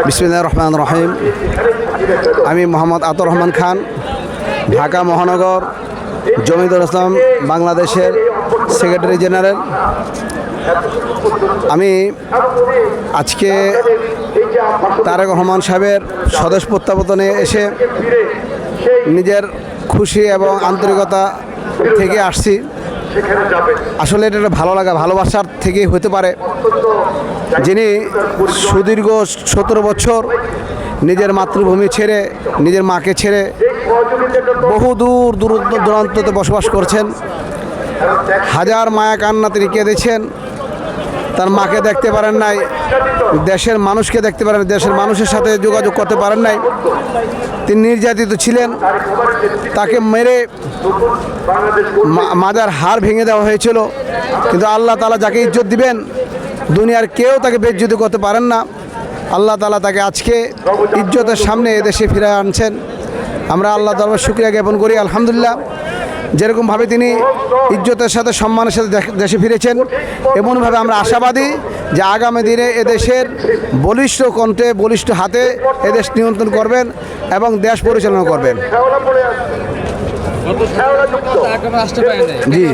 বিসমিল্লাহির রহমানির রহিম। আমি মোহাম্মদ আতর রহমান খান, ঢাকা মহানগর জমিয়তুল ইসলাম বাংলাদেশের সেক্রেটারি জেনারেল। আমি আজকে তারেক রহমান সাহেবের স্বদেশ প্রত্যাবর্তনে এসে নিজের খুশি এবং আন্তরিকতা থেকে আসছি। আসলে এটা একটা ভালো লাগা, ভালোবাসার থেকেই হতে পারে। যিনি সুদীর্ঘ 17 বছর নিজের মাতৃভূমি ছেড়ে, নিজের মাকে ছেড়ে বহু দূর দূরান্ততে বসবাস করছেন। হাজার মায়া কান্না তিনি কেঁদেছেন। তার মাকে দেখতে পারেন নাই, দেশের মানুষকে দেখতে পারেন, দেশের মানুষের সাথে যোগাযোগ করতে পারেন নাই। তিনি নির্যাতিত ছিলেন। তাকে মেরে মাজার হাড় ভেঙে দেওয়া হয়েছিল। কিন্তু আল্লাহ তাআলা যাকে ইজ্জত দিবেন, দুনিয়ার কেউ তাকে বেইজ্জতি করতে পারেন না। আল্লাহ তাআলা তাকে আজকে ইজ্জতের সামনে এদেশে ফিরে আনছেন। আমরা আল্লাহ তাআলার শুকরিয়া জ্ঞাপন করি। আলহামদুলিল্লাহ, যেরকমভাবে তিনি ইজ্জতের সাথে সম্মানের সাথে দেশে ফিরেছেন, এমনভাবে আমরা আশাবাদী যে আগামী দিনে এদেশের বলিষ্ঠ কণ্ঠে, বলিষ্ঠ হাতে এদেশ নিয়ন্ত্রণ করবেন এবং দেশ পরিচালনা করবেন। জি।